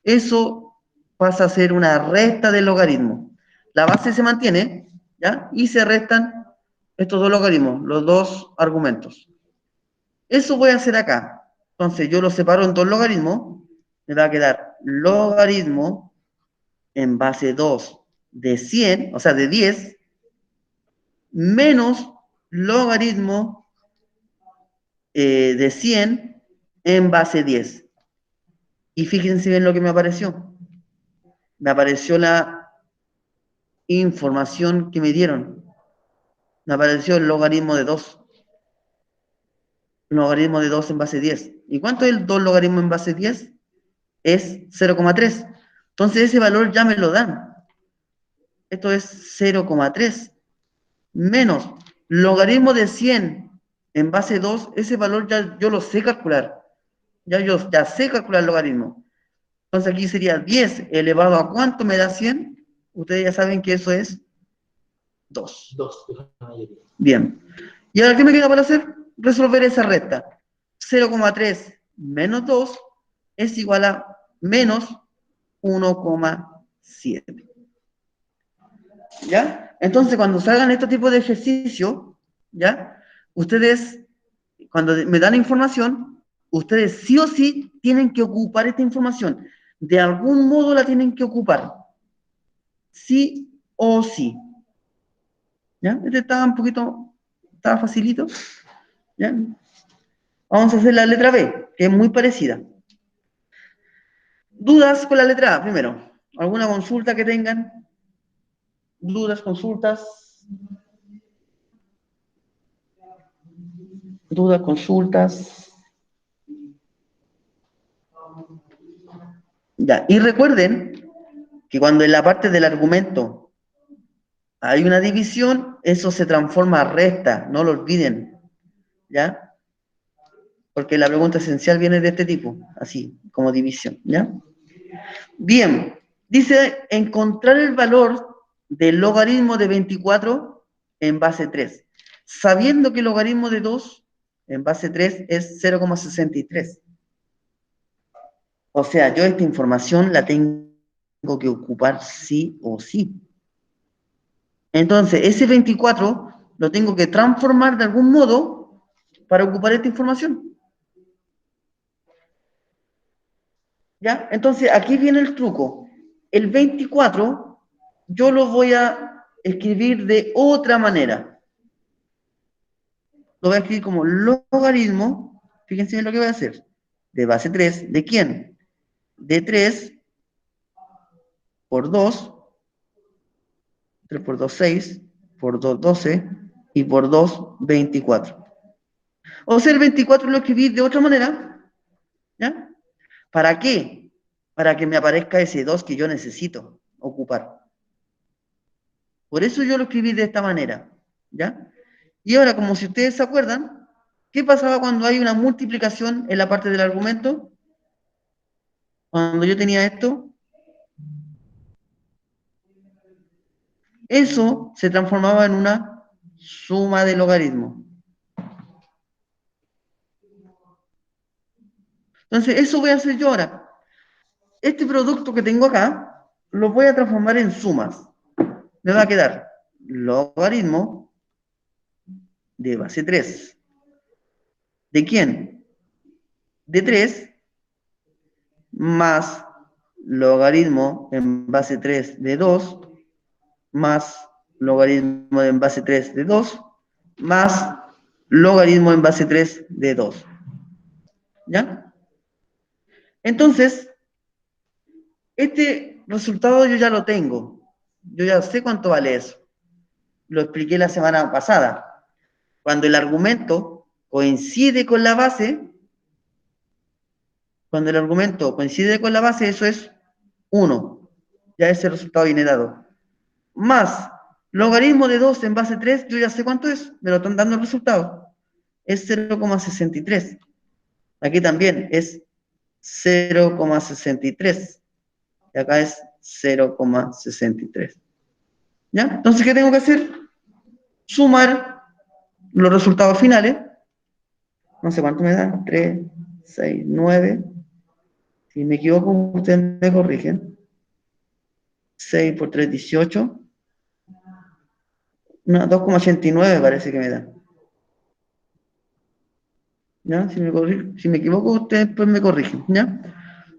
eso pasa a ser una resta del logaritmo. La base se mantiene, ¿ya? Y se restan estos dos logaritmos, los dos argumentos. Eso voy a hacer acá. Entonces yo lo separo en dos logaritmos, me va a quedar logaritmo en base 2 de 100, o sea, de 10, menos logaritmo de 100 en base 10. Y fíjense bien lo que me apareció. Me apareció la información que me dieron. Me apareció el logaritmo de 2. Logaritmo de 2 en base 10. ¿Y cuánto es el 2 logaritmo en base 10? Es 0,3. Entonces ese valor ya me lo dan. Esto es 0,3 menos logaritmo de 100 en base 2. Ese valor ya yo lo sé calcular. Ya sé calcular el logaritmo. Entonces aquí sería 10 elevado a ¿cuánto me da 100? Ustedes ya saben que eso es 2. 2, que es la mayoría. Bien. ¿Y ahora qué me queda para hacer? Resolver esa recta. 0,3 menos 2 es igual a menos 1,7. ¿Ya? Entonces, cuando salgan este tipo de ejercicio, ¿ya? Ustedes, cuando me dan información, ustedes sí o sí tienen que ocupar esta información. De algún modo la tienen que ocupar. Sí o sí. ¿Ya? Este estaba facilito. ¿Ya? Vamos a hacer la letra B, que es muy parecida. ¿Dudas con la letra A primero? ¿Alguna consulta que tengan? ¿Dudas, consultas? ¿Dudas, consultas? Ya, y recuerden que cuando en la parte del argumento hay una división, eso se transforma a resta, no lo olviden, ¿ya? Porque la pregunta esencial viene de este tipo, así, como división, ¿ya? Bien, dice encontrar el valor del logaritmo de 24 en base 3, sabiendo que el logaritmo de 2 en base 3 es 0,63. O sea, yo esta información la tengo que ocupar sí o sí. Entonces, ese 24 lo tengo que transformar de algún modo para ocupar esta información. ¿Ya? Entonces, aquí viene el truco. El 24 yo lo voy a escribir de otra manera. Lo voy a escribir como logaritmo, fíjense en lo que voy a hacer, de base 3, ¿de quién? De 3 por 2, 3 por 2, 6, por 2, 12, y por 2, 24. O sea, el 24 lo escribí de otra manera, ¿ya? ¿Para qué? Para que me aparezca ese 2 que yo necesito ocupar. Por eso yo lo escribí de esta manera, ¿ya? Y ahora, como si ustedes se acuerdan, ¿qué pasaba cuando hay una multiplicación en la parte del argumento? Cuando yo tenía esto, eso se transformaba en una suma de logaritmos. Entonces, eso voy a hacer yo ahora. Este producto que tengo acá, lo voy a transformar en sumas. Me va a quedar logaritmo de base 3. ¿De quién? De 3 más logaritmo en base 3 de 2 más logaritmo en base 3 de 2 más logaritmo en base 3 de 2. ¿Ya? Entonces, este resultado yo ya lo tengo. Yo ya sé cuánto vale eso. Lo expliqué la semana pasada. Cuando el argumento coincide con la base, cuando el argumento coincide con la base, eso es 1. Ya ese resultado viene dado. Más logaritmo de 2 en base 3, yo ya sé cuánto es. Me lo están dando el resultado. Es 0,63. Aquí también es 0,63. y acá es 0,63. ¿Ya? Entonces, ¿qué tengo que hacer? Sumar los resultados finales. No sé cuánto me dan. 3, 6, 9. Si me equivoco, ustedes me corrigen. 6 por 3, 18. No, 2,89 parece que me da. ¿Ya? Si me equivoco, ustedes pues me corrigen. ¿Ya?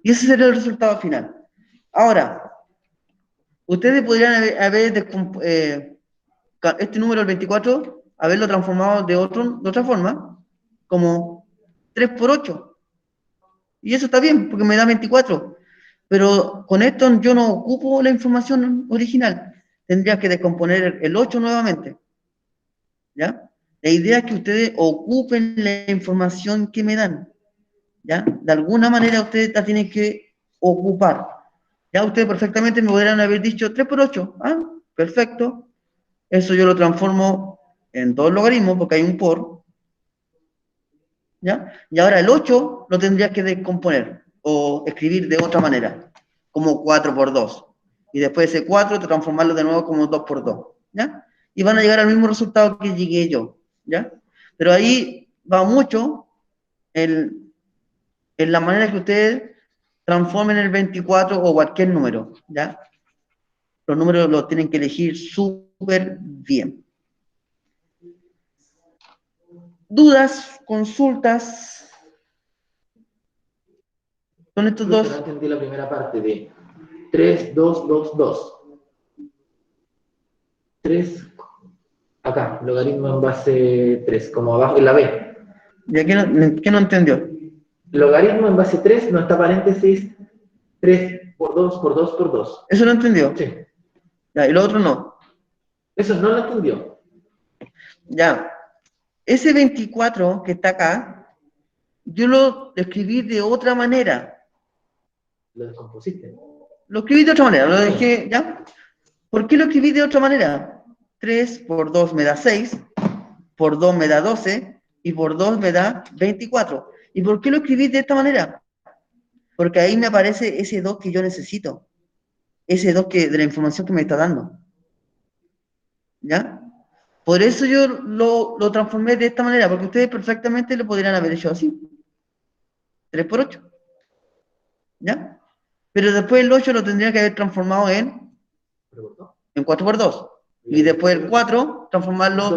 Y ese sería el resultado final. Ahora, ustedes podrían este número, el 24, haberlo transformado de otra forma, como 3 por 8. Y eso está bien, porque me da 24. Pero con esto yo no ocupo la información original. Tendría que descomponer el 8 nuevamente. ¿Ya? La idea es que ustedes ocupen la información que me dan. ¿Ya? De alguna manera ustedes la tienen que ocupar. Ya ustedes perfectamente me podrían haber dicho 3 por 8. Ah, perfecto. Eso yo lo transformo en dos logaritmos porque hay un por. ¿Ya? Y ahora el 8 lo tendría que descomponer o escribir de otra manera, como 4 por 2. Y después ese 4 transformarlo de nuevo como 2 por 2. ¿Ya? Y van a llegar al mismo resultado que llegué yo. ¿Ya? Pero ahí va mucho en la manera que ustedes transformen el 24 o cualquier número. ¿Ya? Los números los tienen que elegir súper bien. ¿Dudas? ¿Consultas? Con estos No dos. entendí la primera parte de 3, 2, 2, 2. 3, acá, logaritmo en base 3, como abajo en la B. ¿Ya qué no entendió? Logaritmo en base 3, no está paréntesis, 3 por 2 por 2 por 2. ¿Eso lo entendió? Sí. Ya, y lo otro no. Eso no lo entendió. Ya. Ese 24 que está acá, yo lo escribí de otra manera. Lo descompusiste. Lo escribí de otra manera, lo dejé, ¿ya? ¿Por qué lo escribí de otra manera? 3 por 2 me da 6, por 2 me da 12, y por 2 me da 24. ¿Y por qué lo escribí de esta manera? Porque ahí me aparece ese 2 que yo necesito. Ese 2 de la información que me está dando. ¿Ya? Por eso yo lo transformé de esta manera, porque ustedes perfectamente lo podrían haber hecho así. 3 por 8. ¿Ya? Pero después el 8 lo tendría que haber transformado en 4 por 2. Y después el 4, transformarlo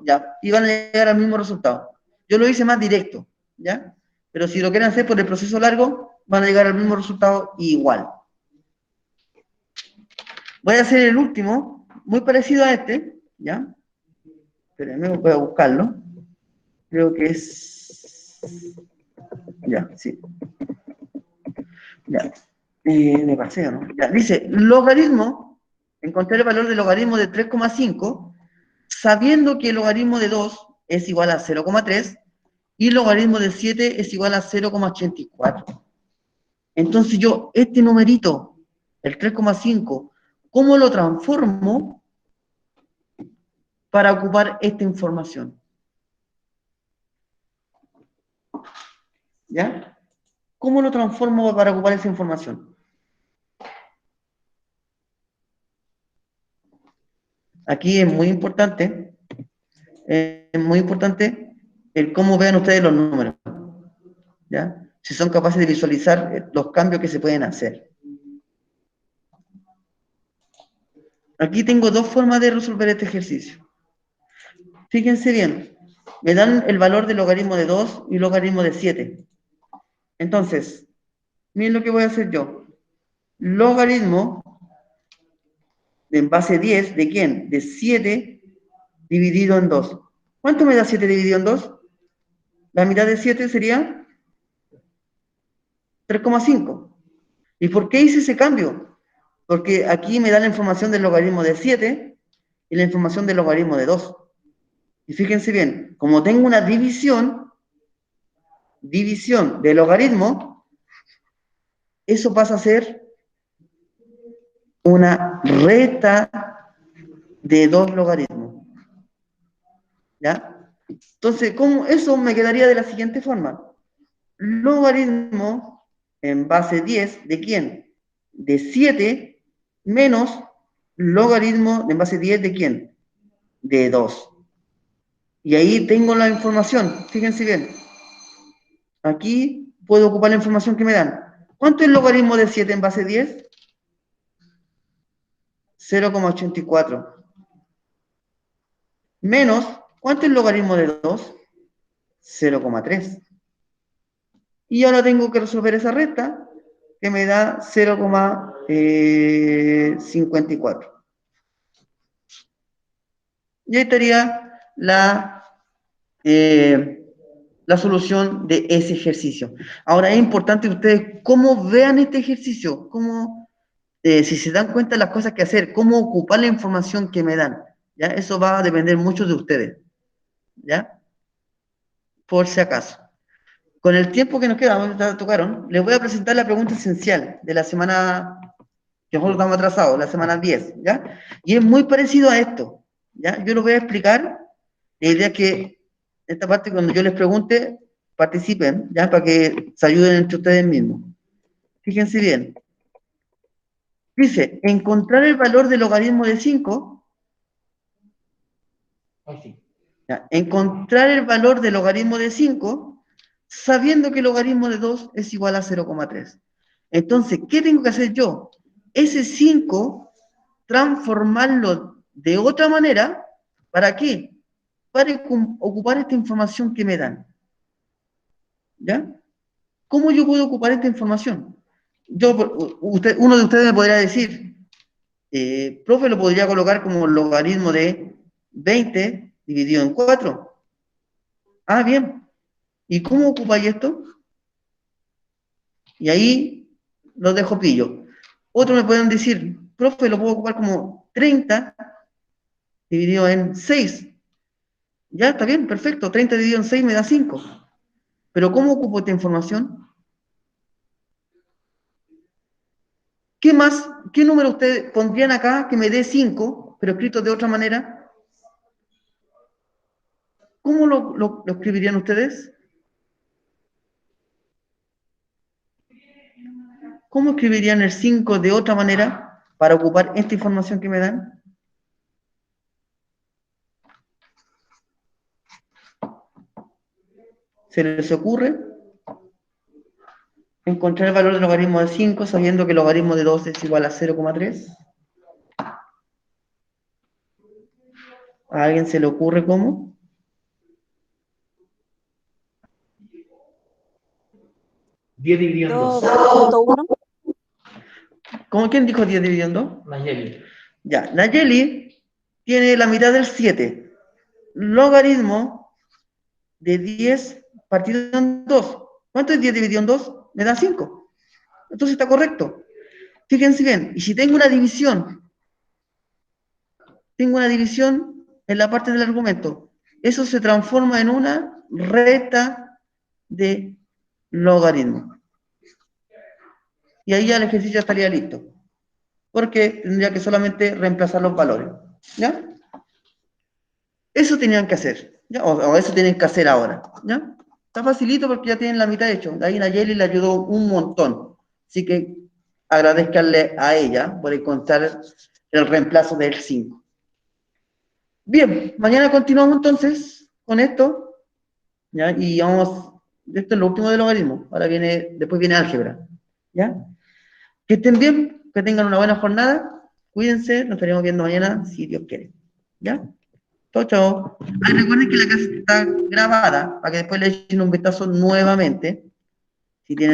ya. Y van a llegar al mismo resultado. Yo lo hice más directo, ¿ya? Pero si lo quieren hacer por el proceso largo, van a llegar al mismo resultado igual. Voy a hacer el último, muy parecido a este, ¿ya? Espérenme, voy a buscarlo. Creo que es... Ya, sí. Ya. Me pasé, ¿no? Ya, dice, logaritmo, encontrar el valor del logaritmo de 3,5, sabiendo que el logaritmo de 2 es igual a 0,3 y el logaritmo de 7 es igual a 0,84. Entonces yo, este numerito, el 3,5, ¿cómo lo transformo para ocupar esta información? ¿Ya? ¿Cómo lo transformo para ocupar esa información? Aquí es muy importante el cómo vean ustedes los números, ¿ya? Si son capaces de visualizar los cambios que se pueden hacer. Aquí tengo dos formas de resolver este ejercicio. Fíjense bien, me dan el valor del logaritmo de 2 y logaritmo de 7. Entonces, miren lo que voy a hacer yo. Logaritmo en base 10, ¿de quién? De 7 dividido en 2. ¿Cuánto me da 7 dividido en 2? La mitad de 7 sería 3,5. ¿Y por qué hice ese cambio? Porque aquí me da la información del logaritmo de 7 y la información del logaritmo de 2. Y fíjense bien, como tengo una división de logaritmo, eso pasa a ser una reta de dos logaritmos. ¿Ya? Entonces, eso me quedaría de la siguiente forma. Logaritmo en base 10, ¿de quién? de 7 menos logaritmo en base 10 de ¿quién? De 2. Y ahí tengo la información, fíjense bien. Aquí puedo ocupar la información que me dan. ¿Cuánto es el logaritmo de 7 en base 10? 0,84. Menos, ¿cuánto es el logaritmo de 2? 0,3. Y ahora tengo que resolver esa recta, que me da 0,54. Y ahí estaría la solución de ese ejercicio. Ahora es importante ustedes cómo vean este ejercicio, cómo, si se dan cuenta de las cosas que hacer, cómo ocupar la información que me dan. ¿Ya? Eso va a depender mucho de ustedes. ¿Ya? Por si acaso. Con el tiempo que nos queda, ya tocaron, les voy a presentar la pregunta esencial de la semana que nosotros estamos atrasados, la semana 10, ¿ya? Y es muy parecido a esto, ¿ya? Yo lo voy a explicar. La idea es que esta parte, cuando yo les pregunte, participen, ¿ya? Para que se ayuden entre ustedes mismos. Fíjense bien. Dice, encontrar el valor del logaritmo de 5. ¿Ya? Encontrar el valor del logaritmo de 5 sabiendo que el logaritmo de 2 es igual a 0,3. Entonces, ¿qué tengo que hacer yo? Ese 5, transformarlo de otra manera, ¿para qué? Para ocupar esta información que me dan. ¿Ya? ¿Cómo yo puedo ocupar esta información? Uno de ustedes me podría decir, profe, lo podría colocar como logaritmo de 20 dividido en 4. Ah, bien. ¿Y cómo ocupáis esto? Y ahí lo dejo pillo. Otros me pueden decir, profe, lo puedo ocupar como 30 dividido en 6. Ya, está bien, perfecto. 30 dividido en 6 me da 5. Pero ¿cómo ocupo esta información? ¿Qué más? ¿Qué número ustedes pondrían acá que me dé 5, pero escrito de otra manera? ¿Cómo lo escribirían ustedes? ¿Cómo escribirían el 5 de otra manera para ocupar esta información que me dan? ¿Se les ocurre? Encontrar el valor del logaritmo de 5 sabiendo que el logaritmo de 2 es igual a 0,3. ¿A alguien se le ocurre cómo? Diez dividido en Yo, 2. punto uno. ¿Cómo quién dijo 10 dividido en 2? Nayeli. Ya, Nayeli tiene la mitad del 7. Logaritmo de 10 partido en 2. ¿Cuánto es 10 dividido en 2? Me da 5. Entonces está correcto. Fíjense bien, y si tengo una división en la parte del argumento, eso se transforma en una recta de logaritmo. Y ahí ya el ejercicio estaría listo. Porque tendría que solamente reemplazar los valores. ¿Ya? Eso tenían que hacer. ¿Ya? O eso tienen que hacer ahora. ¿Ya? Está facilito porque ya tienen la mitad hecho. De ahí Nayeli le ayudó un montón. Así que agradezcanle a ella por encontrar el reemplazo del 5. Bien, mañana continuamos entonces con esto. ¿Ya? Y vamos, esto es lo último del logaritmo. Ahora después viene álgebra. ¿Ya? Que estén bien, que tengan una buena jornada. Cuídense, nos estaremos viendo mañana si Dios quiere. ¿Ya? Chao, chao. Ay, recuerden que la clase está grabada para que después le echen un vistazo nuevamente. Si tienen